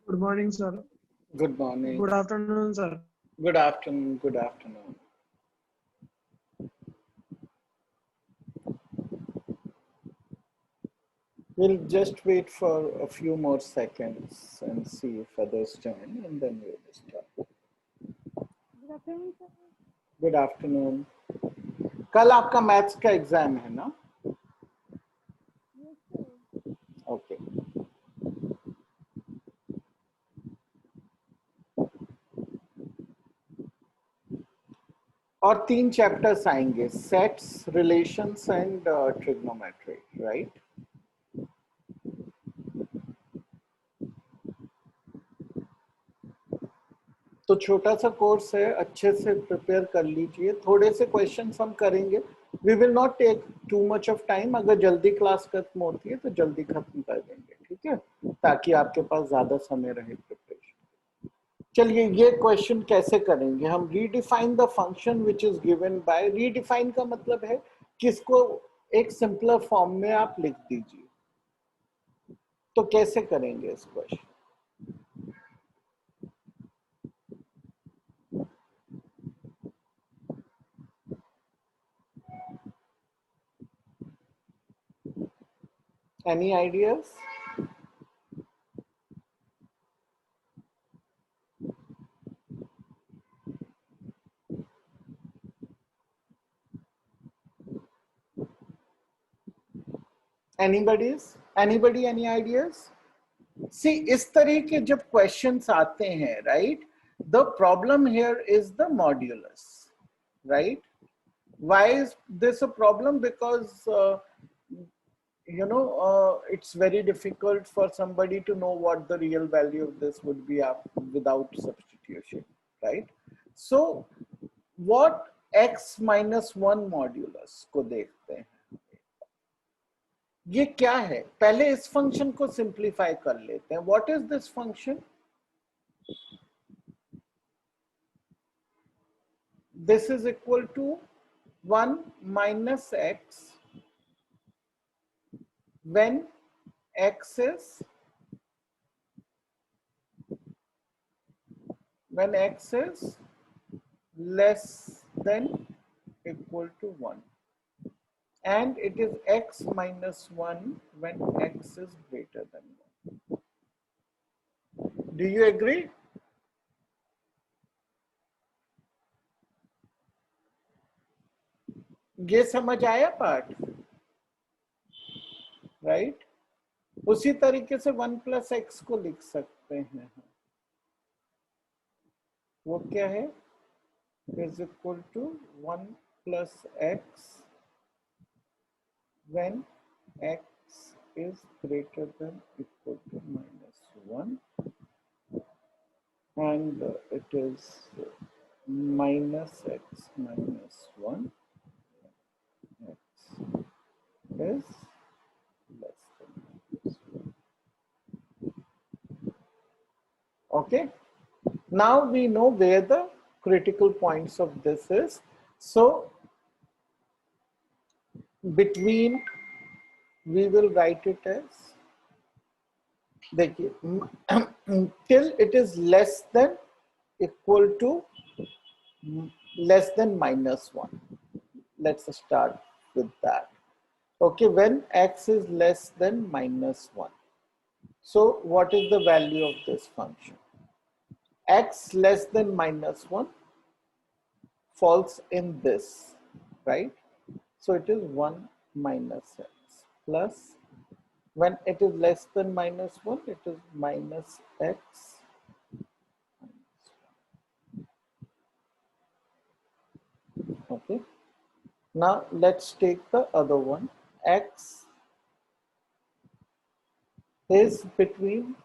Good morning, sir. Good morning. Good afternoon, sir. Good afternoon. Good afternoon. We'll just wait for a few more seconds and see if others join, and then we'll start. Good afternoon, sir. Good afternoon. कल आपका maths का exam है ना? Yes, sir. Okay. और 3 chapters आएंगे, sets, relations and trigonometry, right? तो छोटा सा कोर्स है, अच्छे से प्रिपेयर कर लीजिए. थोड़े से क्वेश्चंस हम करेंगे. We will not take too much of time. अगर जल्दी क्लास खत्म होती है तो जल्दी खत्म कर देंगे, ठीक है, ताकि आपके पास ज्यादा समय रहे प्रिपरेशन. चलिए, ये क्वेश्चन कैसे करेंगे हम? Redefine the function which is given by. Redefine का मतलब है किसको एक सिंपलर फॉर्म में आप लिख दीजिए. तो कैसे करेंगे इस question? Any ideas? Anybody any ideas? See, इस तरह के जब क्वेश्चंस आते हैं, right, the problem here is the modulus, right? Why is this a problem? Because it's very difficult for somebody to know what the real value of this would be without substitution, right? So what x minus 1 modulus को देखते हैं. ये क्या है? पहले इस function को simplify कर लेते हैं. What is this function? This is equal to 1 minus x when x is less than equal to 1, and it is x minus 1 when x is greater than 1. Do you agree? ये समझ आया part, right? उसी तरीके से 1 plus x को लिख सकते हैं. वो क्या है? Is equal to 1 plus x when x is greater than equal to minus 1, and it is minus x minus 1, x is less than minus 1. Okay, now we know where the critical points of this is. So between, we will write it as, देखिए, till it is less than equal to less than minus 1. Let's start with that. Okay, when x is less than minus 1. So what is the value of this function? X less than minus 1 falls in this, right? So it is 1 minus x plus, when it is less than minus 1, it is minus x. Okay, now let's take the other one. X is between,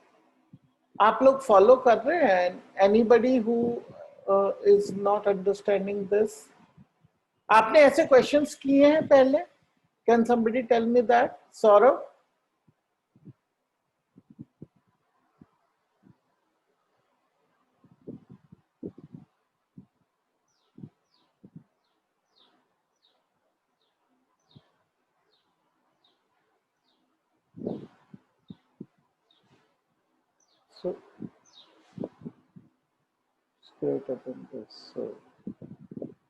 आप लोग follow कर रहे हैं? Anybody who is not understanding this? आपने ऐसे questions किए हैं पहले? Can somebody tell me that? Saurabh? So it's greater than this. So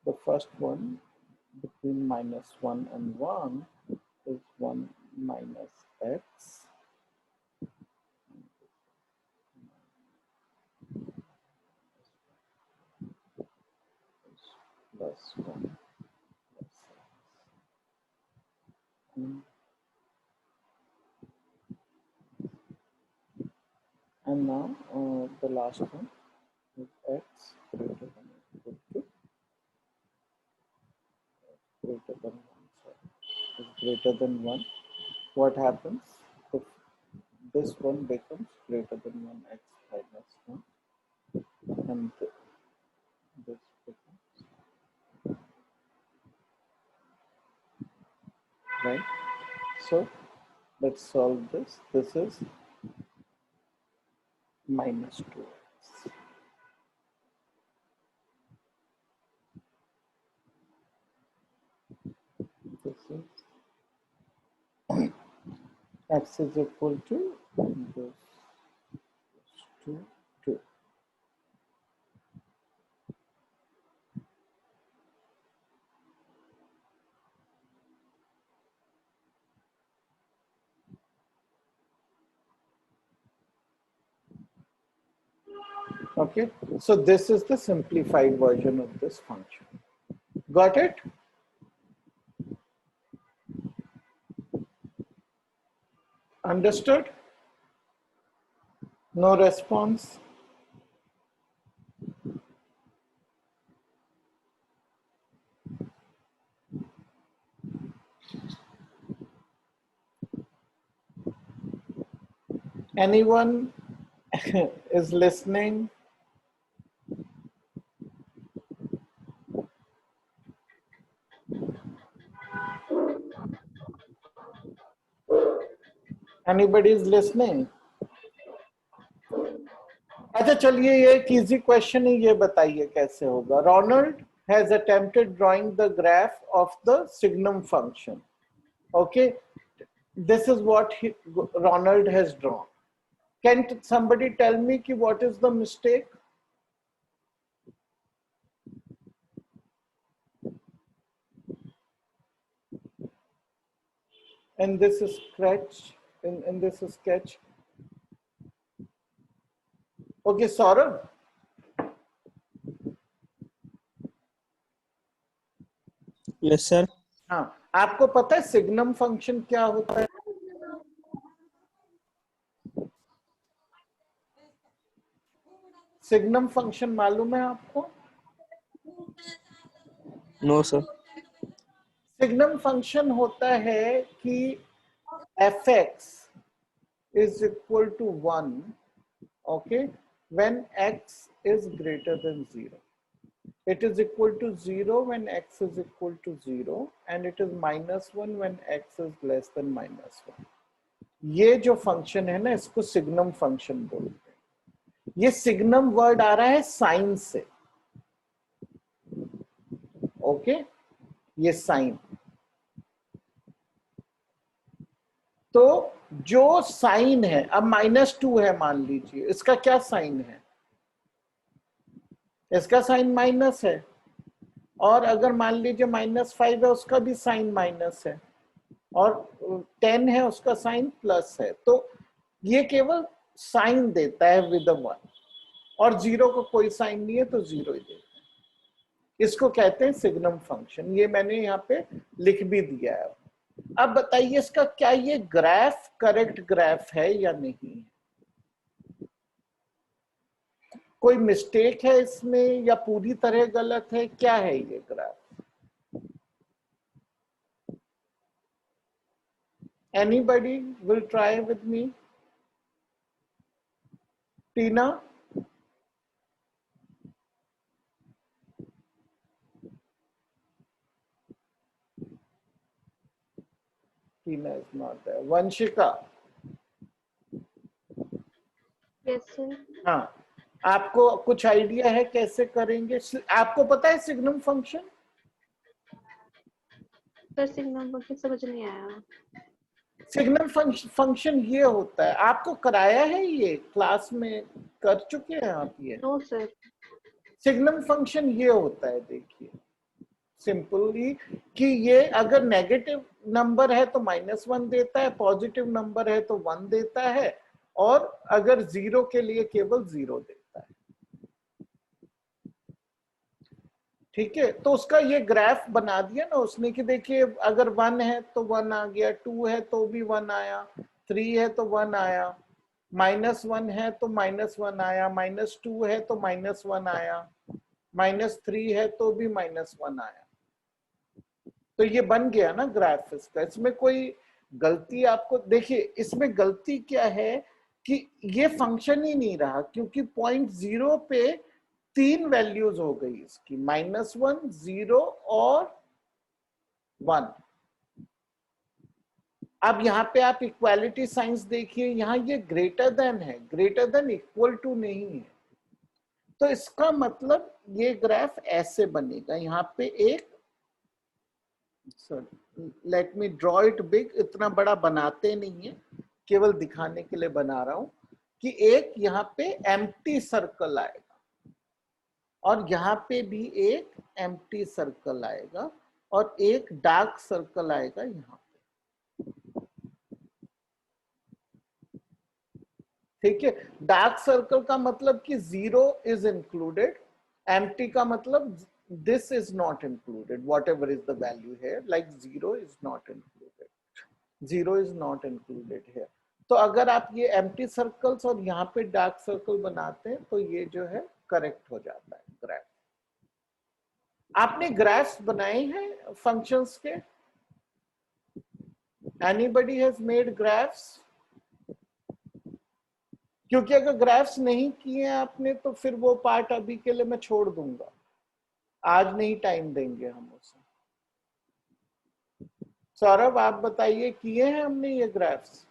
the first one between -1 and 1 is 1 minus x plus 1 plus x. And now the last one is x greater than or equal to greater than 1. Sorry, is greater than 1. What happens if this one becomes greater than 1x minus 1 and this becomes, right? So let's solve this. This is minus 2x. This is x is equal to this 2. Okay, so this is the simplified version of this function. Got it? Understood? No response? Anyone is listening? Anybody is listening? अच्छा चलिए ये एक easy question है, ये बताइए कैसे होगा. Ronald has attempted drawing the graph of the signum function. Okay, this is what Ronald has drawn. Can somebody tell me ki what is the mistake? And this is sketch. In this is sketch. Okay, Saurabh. Yes sir. हाँ, आपको पता है signum function क्या होता है? Signum function मालूम है आपको? No sir. सिग्नम फंक्शन होता है कि fx is equal to 1, okay, when x is greater than 0. It is equal to 0 when x is equal to 0 and it is -1 when x is less than -1. ये जो function है ना, इसको signum function बोलते हैं. ये सिग्नम वर्ड आ रहा है साइन से. ओके, ये साइन. तो जो साइन है, अब -2 है मान लीजिए, इसका क्या साइन है? इसका साइन माइनस है. और अगर मान लीजिए -5 है, उसका भी साइन माइनस है. और 10 है, उसका साइन प्लस है. तो ये केवल साइन देता है विद अ 1, और 0 को कोई साइन नहीं है तो 0 ही देता है. इसको कहते हैं सिग्नम फंक्शन. ये मैंने यहाँ पे लिख भी दिया है. अब बताइए इसका क्या ये ग्राफ करेक्ट ग्राफ है या नहीं? कोई मिस्टेक है इसमें या पूरी तरह गलत है? क्या है ये graph? Anybody will try with me? Tina? Tina is not there. Vanshika? Yes, sir. हाँ, आपको कुछ आइडिया है कैसे करेंगे? आपको पता है signum function? Sir signum function समझ नहीं आया. सिग्नम फंक्शन ये होता है, आपको कराया है, ये क्लास में कर चुके हैं आप ये। No sir. सिग्नम फंक्शन ये होता है, देखिए सिंपली कि ये अगर नेगेटिव नंबर है तो -1 देता है, पॉजिटिव नंबर है तो 1 देता है, और अगर 0 के लिए केवल 0 देता है। ठीक है, तो उसका ये ग्राफ बना दिया ना उसने कि देखिए अगर 1 है तो 1 आ गया, 2 है तो भी 1 आया, 3 है तो 1 आया, -1 है तो -1 आया, -2 है तो -1 आया, -3 है तो भी -1 आया। तो ये बन गया ना ग्राफ इसका। इसमें कोई गलती आपको, देखिए इसमें गलती क्या है कि ये फंक्शन ही नहीं रहा, क्योंकि पॉइंट 0 पे 3 वैल्यूज हो गई इसकी, -1, 0 और 1। अब यहाँ पे आप इक्वालिटी साइंस देखिए, यहाँ ये ग्रेटर देन है, ग्रेटर देन इक्वल टू नहीं है। तो इसका मतलब ये ग्राफ ऐसे बनेगा, यहाँ पे एक, let me draw it big, इतना बड़ा बनाते नहीं है, केवल दिखाने के लिए बना रहा हूं कि एक यहाँ पे एम्प्टी सर्कल आएगा और यहाँ पे भी एक एम्प्टी सर्कल आएगा और एक डार्क सर्कल आएगा यहाँ पे। ठीक है, डार्क सर्कल का मतलब कि 0 इज इंक्लूडेड, एम्प्टी का मतलब this is not included, whatever is the value here, like 0 is not included, 0 is not included here। तो अगर आप ये एम्प्टी सर्कल्स और यहाँ पे डार्क सर्कल बनाते हैं तो ये जो है करेक्ट हो जाता है ग्राफ। आपने ग्राफ्स बनाए हैं फंक्शंस के? Anybody has made graphs? क्योंकि अगर ग्राफ्स नहीं किए आपने तो फिर वो पार्ट अभी के लिए मैं छोड़ दूंगा, आज नहीं टाइम देंगे हम उसे। सौरभ आप बताइए, किए हैं हमने ये ग्राफ्स?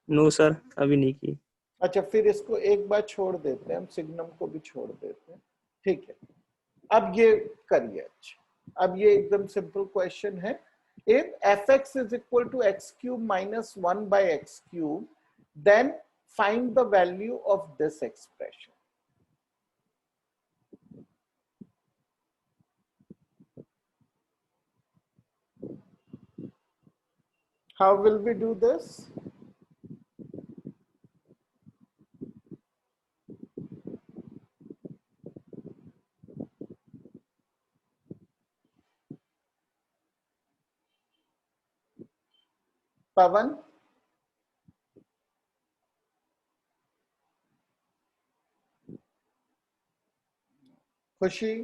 नो सर, अभी नहीं की। अच्छा, फिर इसको एक बार छोड़ देते हैं, हम सिग्नम को भी छोड़ देते हैं। ठीक है, अब ये करिए। अच्छा, अब ये एकदम सिंपल क्वेश्चन है। If f(x) is equal to x³ minus 1 by x³, then find the value of this expression. How will we do this? Pavan? खुशी?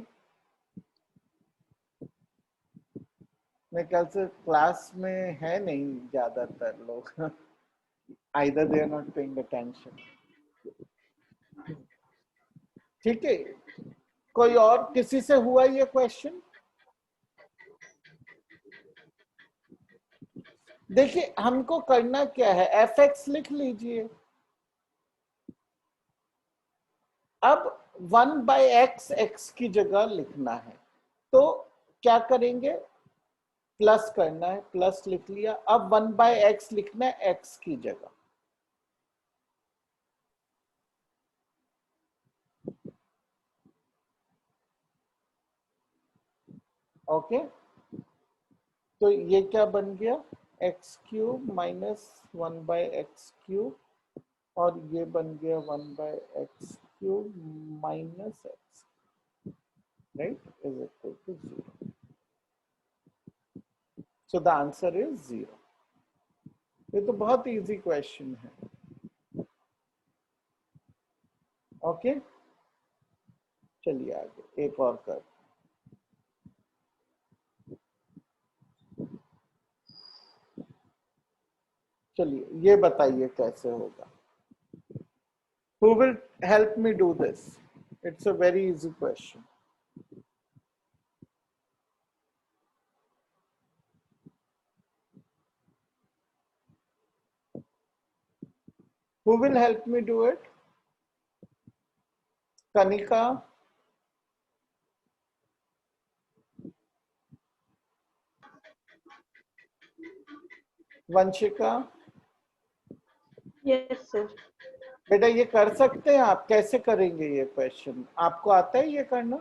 मेरे ख्याल से क्लास में है नहीं ज्यादातर लोग। Either they are not paying attention. ठीक है, कोई और किसी से हुआ ये क्वेश्चन? देखिए हमको करना क्या है, f(x) लिख लीजिए। अब 1 by x x की जगह लिखना है, तो क्या करेंगे, प्लस करना है, प्लस लिख लिया। अब 1 by x लिखना है x की जगह। ओके, तो ये क्या बन गया, x³ minus 1 by x³, और ये बन गया 1 by x³ minus x, right, is equal to 0. So the answer is 0. ये तो बहुत इजी क्वेश्चन है। ओके, चलिए आगे एक और कर। चलिए ये बताइए कैसे होगा। Who will help me do this? It's a very easy question. Who will help me do it? Kanika? Vanshika, Yes, sir. बेटा ये कर सकते हैं आप? कैसे करेंगे ये क्वेश्चन? आपको आता है ये करना?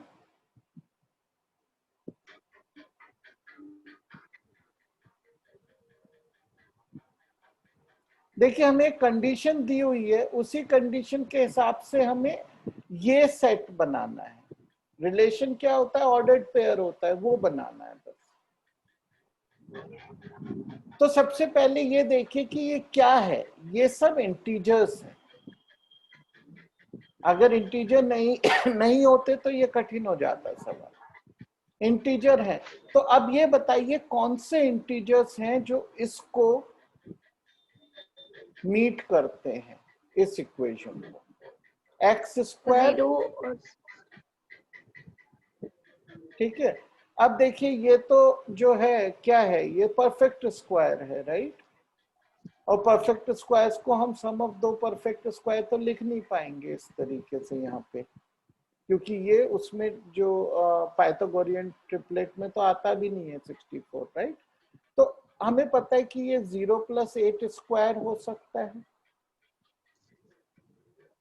देखिए हमें एक कंडीशन दी हुई है, उसी कंडीशन के हिसाब से हमें ये सेट बनाना है। रिलेशन क्या होता है? ऑर्डर्ड पेयर होता है, वो बनाना है बस। तो सबसे पहले ये देखिए कि ये क्या है। ये सब इंटीजर्स हैं। अगर इंटीजर नहीं नहीं होते तो ये कठिन हो जाता सवाल। इंटीजर है तो अब ये बताइए कौन से इंटीजर्स हैं जो इसको मीट करते हैं, इस इक्वेशन को। एक्स स्क्वायर, 0 और ठीक है। अब देखिए ये तो जो है क्या है, ये परफेक्ट स्क्वायर है, राइट। और परफेक्ट स्क्वायर्स को हम सम ऑफ दो परफेक्ट स्क्वायर तो लिख नहीं पाएंगे इस तरीके से यहाँ पे, क्योंकि ये उसमें जो पाइथागोरियन ट्रिपलेट में तो आता भी नहीं है 64, राइट। तो हमें पता है कि ये 0 + 8 स्क्वायर हो सकता है,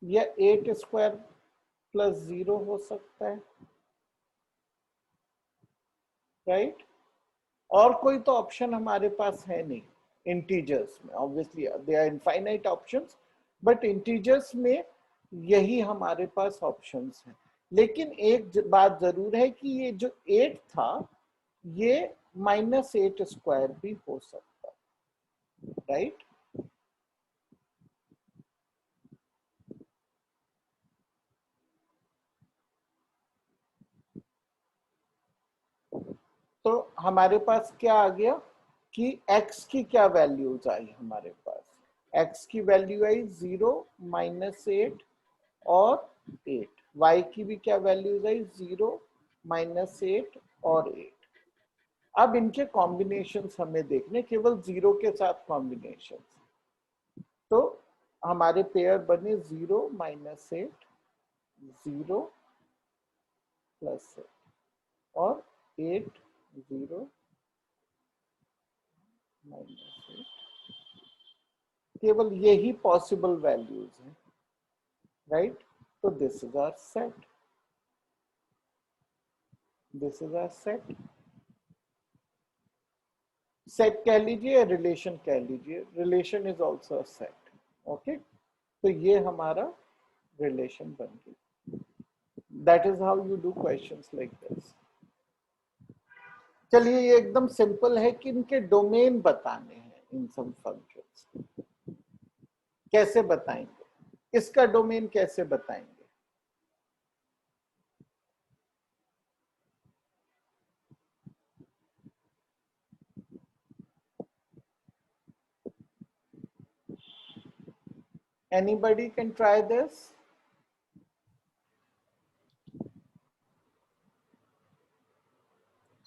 या 8 स्क्वायर + 0 हो सकता है, राइट। और कोई तो ऑप्शन हमारे पास है नहीं इंटीजर्स में। Obviously they are infinite options, but integers में यही हमारे पास ऑप्शंस हैं। लेकिन एक बात जरूर है कि ये जो 8 था ये -8 स्क्वायर भी हो सकता है, राइट। तो हमारे पास क्या आ गया कि x की क्या वैल्यूज आई हमारे पास। x की वैल्यू आई 0, -8 और 8। y की भी क्या वैल्यूज आई 0, -8 और 8। अब इनके कॉम्बिनेशंस हमें देखने, केवल 0 के साथ कॉम्बिनेशंस। तो हमारे पेयर बने 0, -8, 0 + 8 और 8, 0, -8। केवल यही पॉसिबल वैल्यूज हैं, राइट। तो this is our set, this is our set. Set कह लीजिए, रिलेशन कह लीजिए, relation is also set, okay. तो ये हमारा रिलेशन बन गया। That is how you do questions like this. चलिए ये एकदम सिंपल है कि इनके डोमेन बताने हैं इन सम फंक्शंस। कैसे बताएंगे इसका डोमेन, कैसे बताएंगे? Anybody can try this?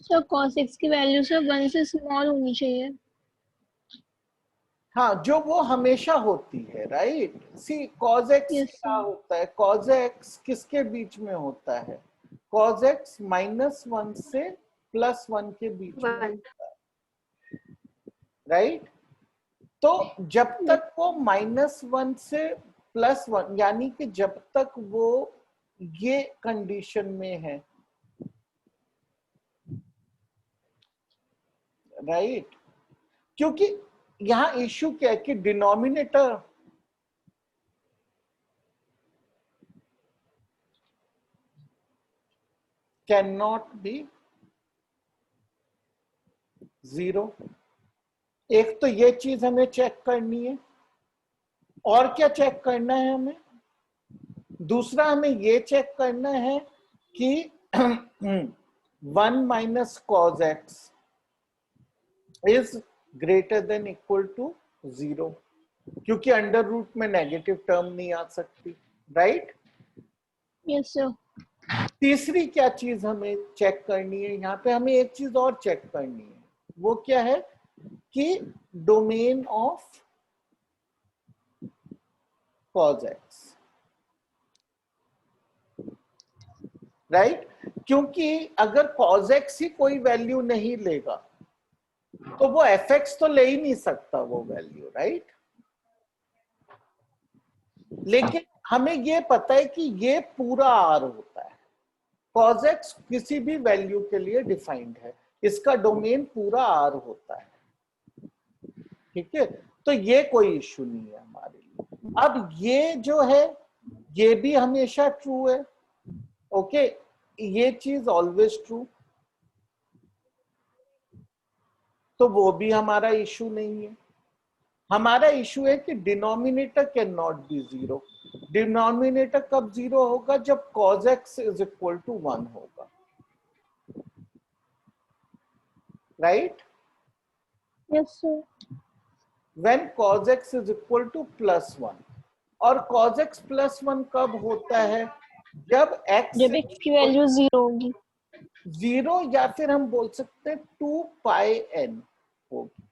Sir cos x की वैल्यू से 1 से स्मॉल होनी चाहिए। हाँ, जो वो हमेशा होती है, राइट। सी cos x यस क्या सर। होता है? cos x किसके बीच में होता है? cos x -1 से +1 के बीच में 1. होता है, राइट। तो जब तक वो -1 से +1, यानी कि जब तक वो ये कंडीशन में है, राइट। क्योंकि यहां इश्यू क्या है कि डिनोमिनेटर कैन नॉट बी 0। एक तो ये चीज हमें चेक करनी है, और क्या चेक करना है हमें? दूसरा हमें ये चेक करना है कि 1 - cos x is greater than equal to 0, क्योंकि अंडर रूट में नेगेटिव टर्म नहीं आ सकती, राइट। Yes sir. तीसरी क्या चीज हमें चेक करनी है? यहाँ पे हमें एक चीज और चेक करनी है, वो क्या है कि domain of cos x, right. क्योंकि अगर cos x ही कोई वैल्यू नहीं लेगा तो वो fx तो ले ही नहीं सकता वो वैल्यू, राइट? लेकिन हमें ये पता है कि ये पूरा r होता है। cos x किसी भी वैल्यू के लिए डिफाइंड है, इसका डोमेन पूरा r होता है, ठीक है? तो ये कोई इश्यू नहीं है हमारे लिए। अब ये जो है ये भी हमेशा ट्रू है, ओके, ये चीज ऑलवेज ट्रू, तो वो भी हमारा इश्यू नहीं है। हमारा इश्यू है कि denominator can not be zero. Denominator कब जीरो होगा? जब cos x is equal to 1 होगा, right? Yes, sir. When cos x is equal to +1, और cos x +1 कब होता है? जब x जब x की वैल्यू 0 होगी। 0 या फिर हम बोल सकते हैं 2πn होगी,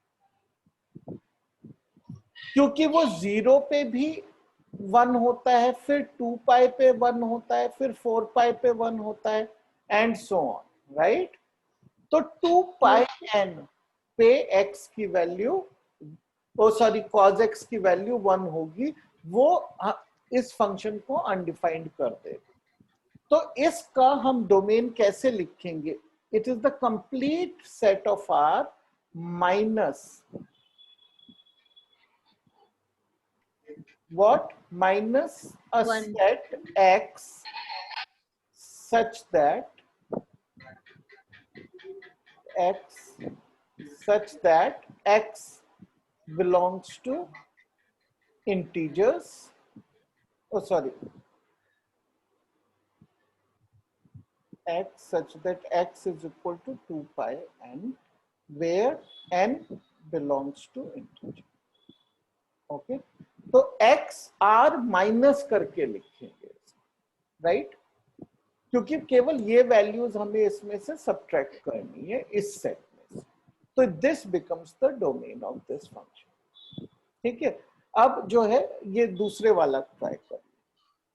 क्योंकि वो 0 पे भी 1 होता है, फिर 2π पे 1 होता है, फिर 4π पे 1 होता है, एंड सो ऑन, राइट? तो 2πn पे x की वैल्यू, ओ सॉरी, cos x की वैल्यू 1 होगी, वो इस फंक्शन को अनडिफाइंड कर देगा। तो इसका हम डोमेन कैसे लिखेंगे? It is the complete set of R minus what? Minus a set x such that x belongs to integers, oh sorry, x such that x is equal to 2πn, where n belongs to integer, okay? तो x r minus करके लिखेंगे, right? क्योंकि केवल ये values हमें इसमें से subtract करनी है इस सेट में से, तो this becomes the domain of this function, ठीक है? अब जो है ये दूसरे वाला ट्राई कर।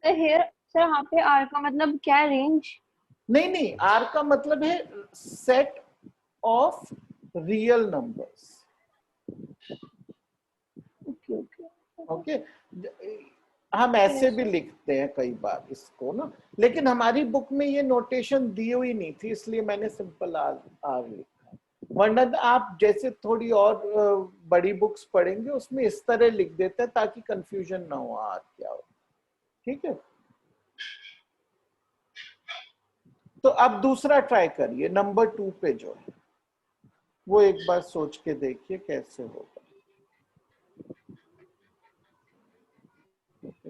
सर यहाँ पे r का मतलब क्या है? रेंज? नहीं, r का मतलब है set of real numbers, okay? हम ऐसे भी लिखते हैं कई बार इसको ना, लेकिन हमारी बुक में ये नोटेशन दी हुई नहीं थी, इसलिए मैंने सिंपल आर लिखा है। वरना आप जैसे थोड़ी और बड़ी बुक्स पढ़ेंगे उसमें इस तरह लिख देते हैं ताकि कंफ्यूजन ना हो आर क्या हो, ठीक है? तो अब दूसरा ट्राई करिए, नंबर 2 पे जो है वो एक बार सोच के देखिए कैसे होगा।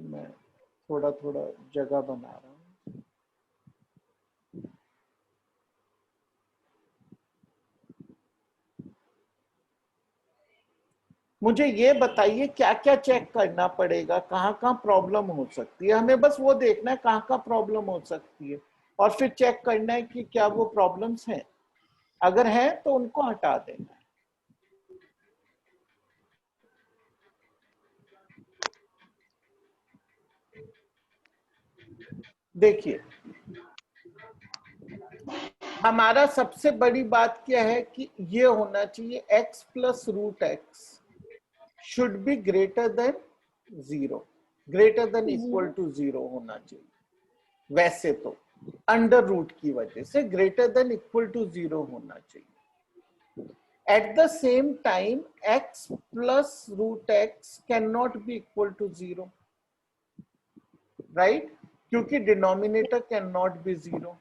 मैं थोड़ा थोड़ा जगह बना रहा हूँ। मुझे ये बताइए क्या क्या चेक करना पड़ेगा, कहाँ कहाँ प्रॉब्लम हो सकती है? हमें बस वो देखना है कहाँ कहाँ प्रॉब्लम हो सकती है, और फिर चेक करना है कि क्या वो प्रॉब्लम्स हैं। अगर हैं तो उनको हटा देना है। देखिए, हमारा सबसे बड़ी बात क्या है कि ये होना चाहिए x plus root x should be greater than 0, greater than equal to 0 होना चाहिए। वैसे तो अंडर रूट की वजह से ग्रेटर देन इक्वल टू 0 होना चाहिए। At the same time x plus root x can not be equal to 0, right? क्योंकि डिनोमिनेटर कैन नॉट बी 0।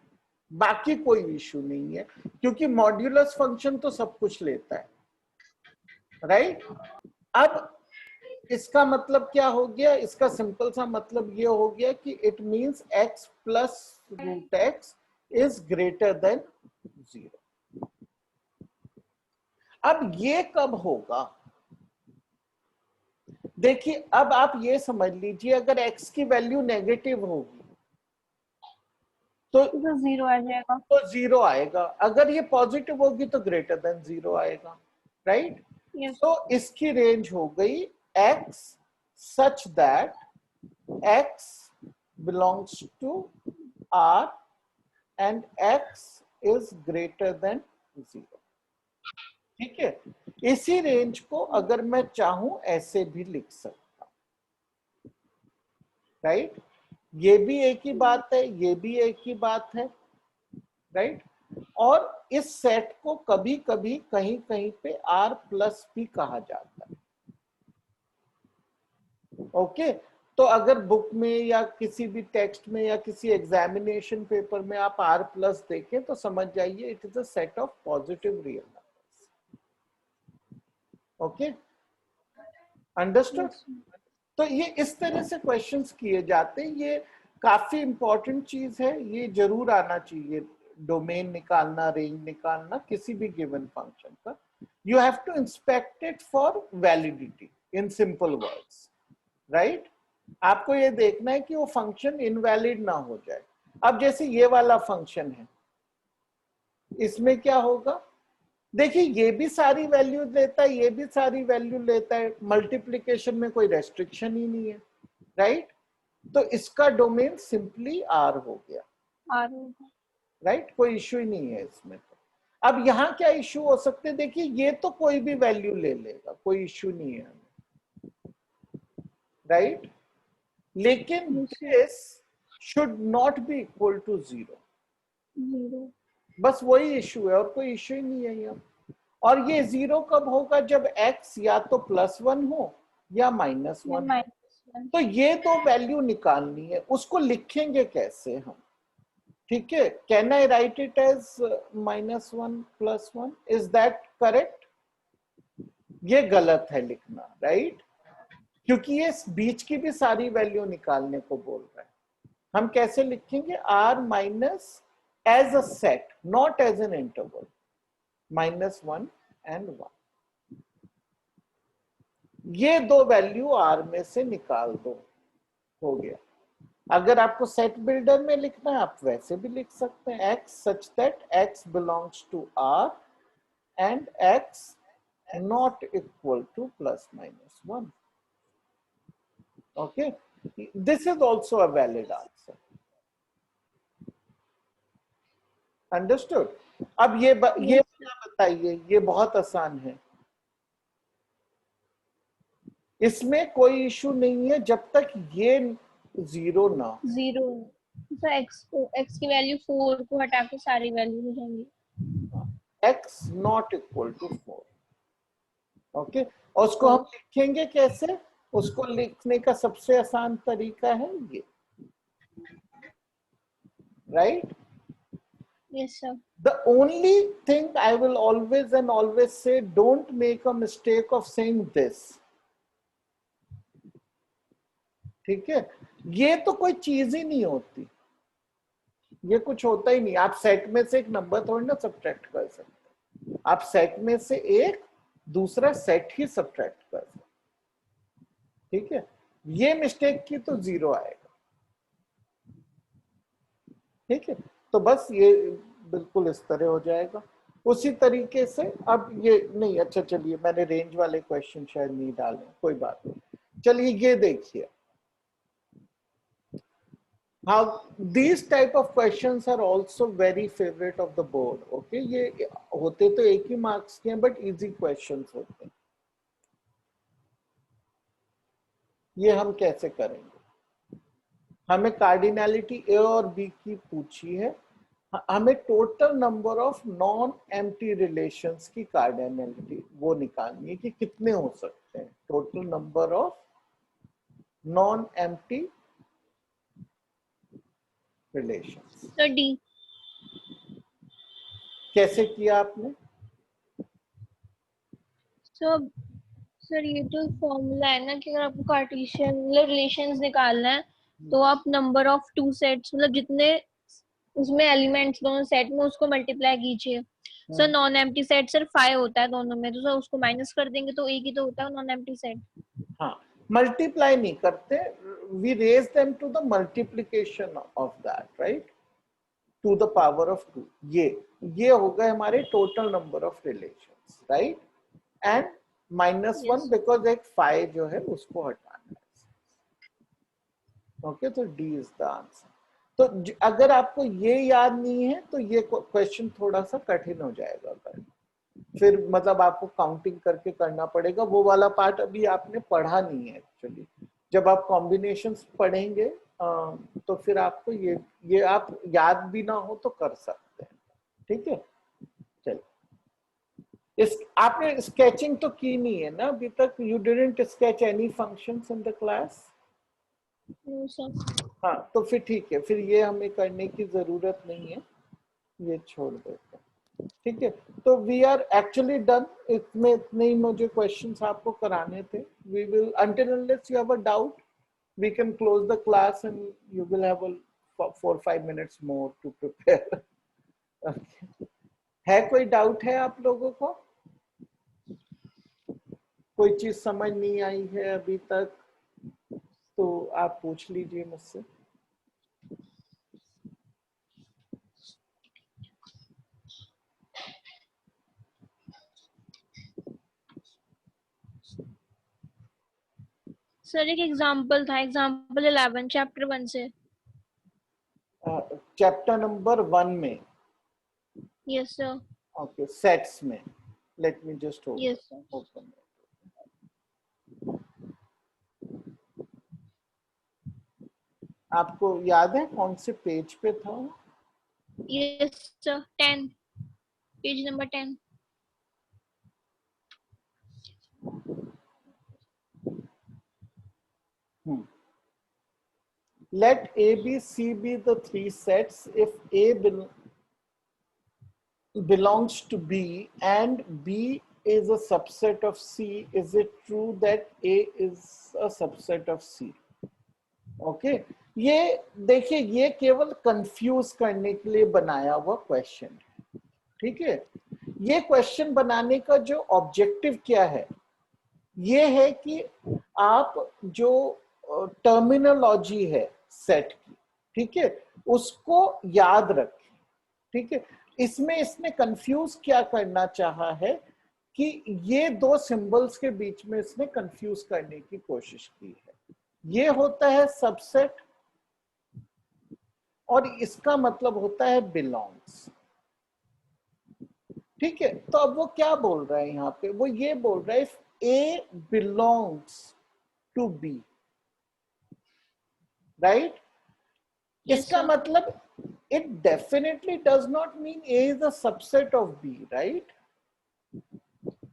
बाकी कोई इश्यू नहीं है, क्योंकि मॉड्यूलस फंक्शन तो सब कुछ लेता है, राइट? अब इसका मतलब क्या हो गया? इसका सिंपल सा मतलब ये हो गया कि it means x plus root x is greater than 0। अब ये कब होगा? देखिए, अब आप ये समझ लीजिए, अगर x की वैल्यू नेगेटिव होगी तो 0 आ जाएगा। तो 0 आएगा, अगर ये पॉजिटिव होगी तो ग्रेटर देन 0 आएगा, राइट? तो इसकी रेंज हो गई x such that x belongs to R and x is greater than 0, ठीक है? इसी रेंज को अगर मैं चाहूं ऐसे भी लिख सकता हूं, राइट? ये भी एक ही बात है, ये भी एक ही बात है, राइट? और इस सेट को कभी कभी कहीं कहीं पे R प्लस भी कहा जाता है। ओके, तो अगर बुक में या किसी भी टेक्स्ट में या किसी एग्जामिनेशन पेपर में आप R प्लस देखें तो समझ जाइए it is a set of positive real numbers. Okay, understood? तो ये इस तरह से क्वेश्चंस किए जाते हैं, ये काफी इंपॉर्टेंट चीज है, ये जरूर आना चाहिए। डोमेन निकालना, रेंज निकालना किसी भी गिवन फंक्शन का, you have to inspect it for validity in simple words, right? आपको ये देखना है कि वो फंक्शन इनवैलिड ना हो जाए। अब जैसे ये वाला फंक्शन है, इसमें क्या होगा? देखिए ये भी सारी वैल्यू लेता है, ये भी सारी वैल्यू लेता है, मल्टीप्लिकेशन में कोई रेस्ट्रिक्शन ही नहीं है, राइट? तो इसका डोमेन सिंपली R हो गया, राइट? कोई इश्यू ही नहीं है इसमें। तो अब यहाँ क्या इश्यू हो सकते हैं? देखिए ये तो कोई भी वैल्यू ले लेगा, कोई इश्यू नहीं है हमें, राइट? लेकिन this should not be equal to 0, बस वही इश्यू है और कोई इश्यू ही नहीं है यहाँ। और ये 0 कब होगा? जब x या तो +1 हो या -1। तो ये दो वैल्यू निकालनी है, उसको लिखेंगे कैसे हम? ठीक है, can I write it as -1 +1? Is that correct? ये गलत है लिखना, राइट? क्योंकि ये बीच की भी सारी वैल्यू निकालने को बोल रहा है। हम कैसे लिखेंगे? R minus as a set, not as an interval, -1 and 1। ये दो वैल्यू R में से निकाल दो, हो गया। अगर आपको सेट बिल्डर में लिखना है आप वैसे भी लिख सकते हैं, x such that x belongs to R and x not equal to ±1। Okay, this is also a valid answer। Understood? अब ये बताइए, ये बहुत आसान है, इसमें कोई इशू नहीं है जब तक ये 0 ना हो। 0 तो x की वैल्यू 4 को हटा के सारी वैल्यू हो जाएंगी। x not equal to 4। Okay, और उसको हम लिखेंगे कैसे? उसको लिखने का सबसे आसान तरीका है ये, right? Yes sir. The only thing I will always and always say, don't make a mistake of saying this। ठीक है, ये तो कोई चीज ही नहीं होती, ये कुछ होता ही नहीं। आप सेट में से एक नंबर थोड़ी ना सब्ट्रैक्ट कर सकते, आप सेट में से एक दूसरा सेट ही सब्ट्रैक्ट कर सकते। ठीक है, ये मिस्टेक की तो 0 आएगा। ठीक है, तो बस ये बिल्कुल इस तरह हो जाएगा। उसी तरीके से अब ये नहीं, अच्छा चलिए मैंने रेंज वाले क्वेश्चन शायद नहीं डाले, कोई बात नहीं। चलिए ये देखिए, how these type of questions are also very favorite of the board। okay, ये होते तो एक ही मार्क्स के हैं बट इजी क्वेश्चंस होते हैं। ये हम कैसे करेंगे? हमें कार्डिनैलिटी ए और बी की पूछी है, हमें total number of non empty relations की कार्डिनैलिटी वो निकालनी है कि कितने हो सकते हैं, total number of non empty relations. तो D। कैसे किया आपने? सर ये तो फॉर्मूला है ना कि अगर आपको कार्टेशियन मतलब रिलेशंस निकालना है तो आप नंबर ऑफ टू सेट्स मतलब जितने उसमें एलिमेंट्स दोनों सेट में उसको मल्टीप्लाई कीजिए। Sir non empty set sir 5 होता है दोनों में, तो सर उसको माइनस कर देंगे तो एक ही तो होता है नॉन एम्प्टी सेट। हाँ, मल्टीप्लाई नहीं करते, we raise them to the multiplication of that, right, to the power of 2। ये हो गए हमारे total number of relations, right, and -1 because एक 5 जो है उसको हटाना है। ओके, तो डी इज द आंसर। तो अगर आपको ये याद नहीं है तो ये क्वेश्चन थोड़ा सा कठिन हो जाएगा। फिर मतलब आपको काउंटिंग करके करना पड़ेगा, वो वाला पार्ट अभी आपने पढ़ा नहीं है एक्चुअली। जब आप कॉम्बिनेशंस पढ़ेंगे तो फिर आपको ये आप याद भी ना हो तो कर सकते हैं, ठीक है। चलिए, इस आपने स्केचिंग तो की नहीं है ना अभी तक? You didn't sketch any functions in the class? No sir. हाँ तो फिर ठीक है, फिर ये हमें करने की जरूरत नहीं है, ये छोड़ देते हैं, ठीक है। तो वी आर एक्चुअली डन, इसमें इतने ही मुझे क्वेश्चंस आपको कराने थे। We will until unless you have a doubt we can close the class and you will have a 4-5 minutes more to prepare. Okay. है कोई डाउट है आप लोगों को? कोई चीज समझ नहीं आई है अभी तक तो आप पूछ लीजिए मुझसे। सर एक एग्जांपल था, एग्जांपल 11 चैप्टर 1 से। चैप्टर नंबर 1 में? Yes sir. ओके, सेट्स में। Let me just yes sir. Open. आपको याद है कौन से पेज पे था? Yes sir, 10, page number 10। Let A, B, C be the three sets. If A belongs to B and B is a subset of C, is it true that A is a subset of C? Okay, ये देखिए, ये केवल confuse करने के लिए बनाया हुआ question है, ठीक है। ये क्वेश्चन बनाने का जो ऑब्जेक्टिव क्या है, ये है कि आप जो टर्मिनोलॉजी है सेट की, ठीक है, उसको याद रखें, ठीक है। इसमें इसने कंफ्यूज क्या करना चाहा है कि ये दो सिंबल्स के बीच में इसने कंफ्यूज करने की कोशिश की है। ये होता है सबसेट और इसका मतलब होता है बिलोंग्स, ठीक है। तो अब वो क्या बोल रहा है यहाँ पे? वो ये बोल रहा है if A belongs to B, right? Yes, इसका sir. मतलब it definitely does not mean A is a subset of B, right?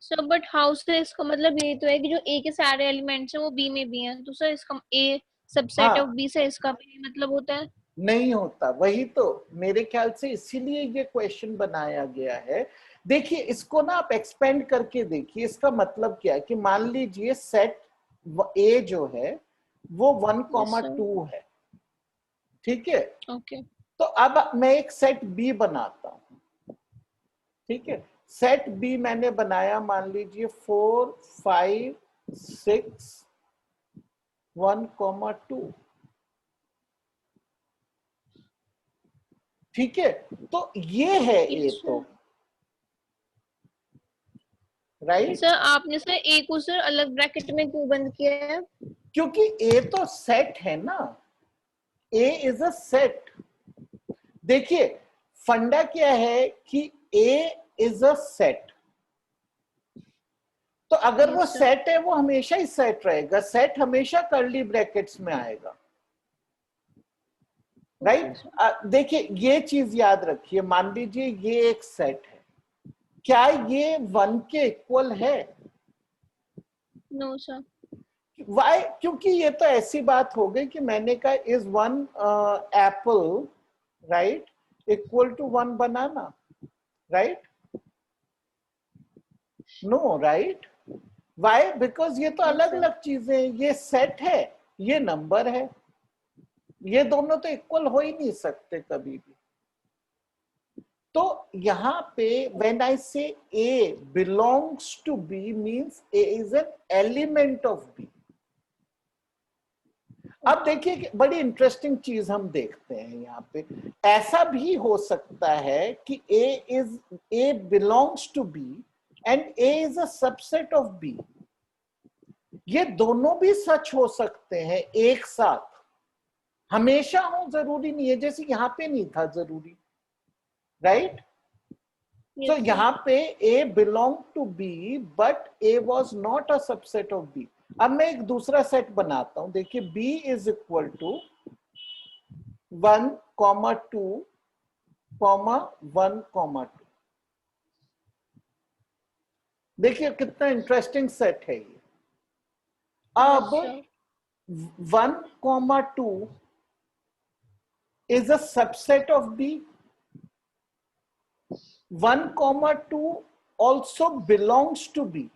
Sir but how से इसका मतलब ये तो है कि जो A के सारे एलिमेंट्स हैं वो B में भी हैं, तो सर इसका A सबसेट हाँ, ऑफ B से इसका भी मतलब होता है? नहीं होता, वही तो मेरे ख्याल से इसीलिए ये क्वेश्चन बनाया गया है। देखिए, इसको ना आप एक्सपेंड करके देखिए, इसका मतलब क्या है कि मान लीजिए सेट A जो है वो 1,2 है, ठीक है। ओके। तो अब मैं एक सेट B बनाता हूं, ठीक है। सेट B मैंने बनाया, मान लीजिए 4, 5, 6, 1,2, ठीक है। तो ये है A तो, राइट? सर आपने सर A को सर अलग ब्रैकेट में क्यों बंद किया है? क्योंकि A तो सेट है ना, A इज अ सेट। देखिए, फंडा क्या है कि A इज अ सेट, तो अगर वो Yes, sir. सेट है वो हमेशा ही सेट रहेगा, सेट हमेशा कर्ली ब्रैकेट्स में आएगा, राइट? देखिए, ये चीज याद रखिए, मान लीजिए ये एक सेट है, क्या ये 1 के इक्वल है? No sir. वाई? क्योंकि ये तो ऐसी बात हो गई कि मैंने कहा is 1 apple right equal to 1 banana, right? No, right? Why? Because ये तो Yes, अलग sir. अलग चीजें हैं, ये सेट है, ये नंबर है, ये दोनों तो इक्वल हो ही नहीं सकते कभी भी। तो यहाँ पे when I say A belongs to B means A is an element of B. अब देखिए कि बड़ी इंटरेस्टिंग चीज हम देखते हैं यहाँ पे, ऐसा भी हो सकता है कि A belongs to B and A is a subset of B। ये दोनों भी सच हो सकते हैं एक साथ, हमेशा हो जरूरी नहीं है, जैसे यहाँ पे नहीं था जरूरी, राइट? So Yes, sir. यहाँ पे A belonged to B, but A was not a subset of B. अब मैं एक दूसरा सेट बनाता हूं. देखिए B is equal to 1, 2, 1, 2. देखिए कितना इंटरेस्टिंग सेट है ये. अब Yes, sir. 1, 2 is a subset of B. 1, 2 also belongs to B.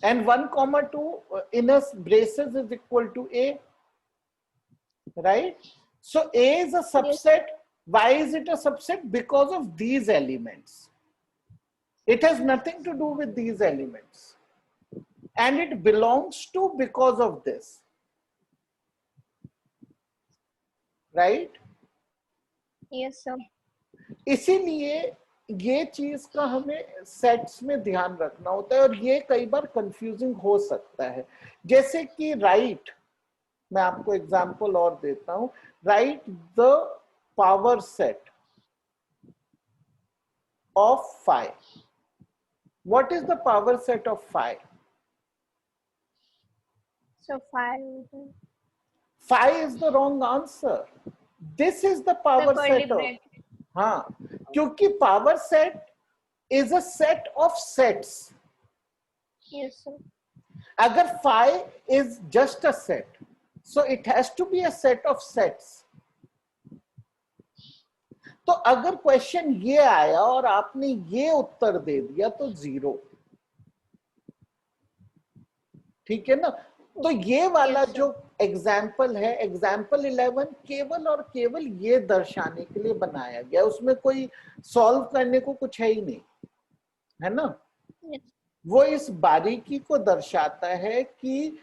And 1, 2 in a braces is equal to A. Right? So A is a subset. Why is it a subset? Because of these elements. It has nothing to do with these elements. And it belongs to because of this. Right? Yes, sir. इसीलिए ये चीज का हमें sets में ध्यान रखना होता है और ये कई बार कंफ्यूजिंग हो सकता है. जैसे कि राइट, मैं आपको एग्जांपल और देता हूं. Right the power set of phi. What is the power set of phi? So 5. Phi is the wrong answer. This is the power set of. हाँ, क्योंकि power set is a set of sets. Yes, sir. अगर phi is just a set, so it has to be a set of sets. तो अगर question ये आया और आपने ये उत्तर दे दिया तो 0. ठीक है ना. तो ये वाला जो एग्जाम्पल है, एग्जाम्पल 11, केवल और केवल ये दर्शाने के लिए बनाया गया. उसमें कोई सॉल्व करने को कुछ है ही नहीं, है ना. वो इस बारीकी को दर्शाता है कि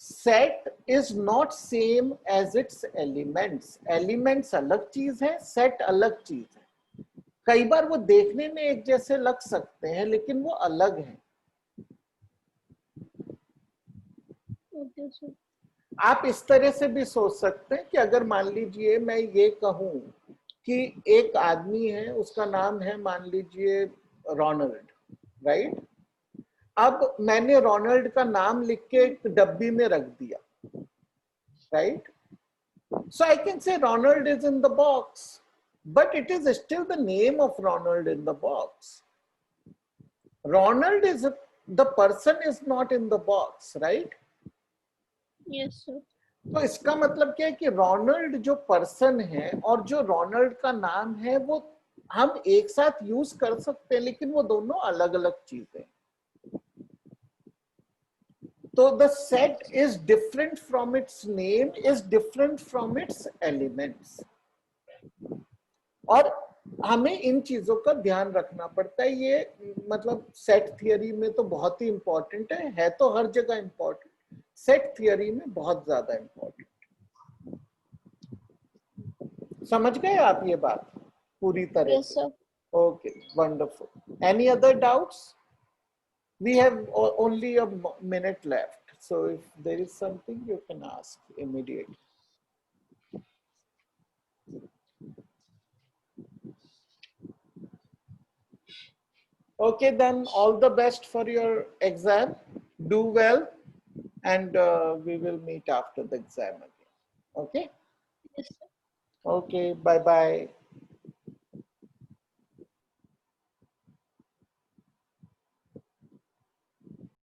set is not same as its elements. Elements अलग चीज है, सेट अलग चीज है. कई बार वो देखने में एक जैसे लग सकते हैं लेकिन वो अलग हैं. Okay, sir. आप इस तरह से भी सोच सकते हैं कि अगर मान लीजिए मैं ये कहूं कि एक आदमी है, उसका नाम है मान लीजिए रोनाल्ड. राइट. अब मैंने रोनाल्ड का नाम लिख के एक डब्बी में रख दिया. Right. So I can say Ronald is in the box, but it is still the name of Ronald in the box. Ronald is the person is not in the box. Right. Yes, sir. तो इसका मतलब क्या है कि Ronald जो person है और जो रोनाल्ड का नाम है वो हम एक साथ यूज कर सकते हैं, लेकिन वो दोनों अलग अलग चीजें. तो the set is different from its name, is different from its elements. और हमें इन चीजों का ध्यान रखना पड़ता है. ये मतलब सेट थियरी में तो बहुत ही इंपॉर्टेंट है तो हर जगह इंपॉर्टेंट. सेट थियरी में बहुत ज्यादा इंपॉर्टेंट. समझ गए आप ये बात पूरी तरह Yes, से? sir. Okay, wonderful. Any other doubts? We have only a minute left, so if there is something you can ask immediately. Okay, then all the best for your exam. Do well, and we will meet after the exam again. Okay. Yes, sir. Okay. Bye bye.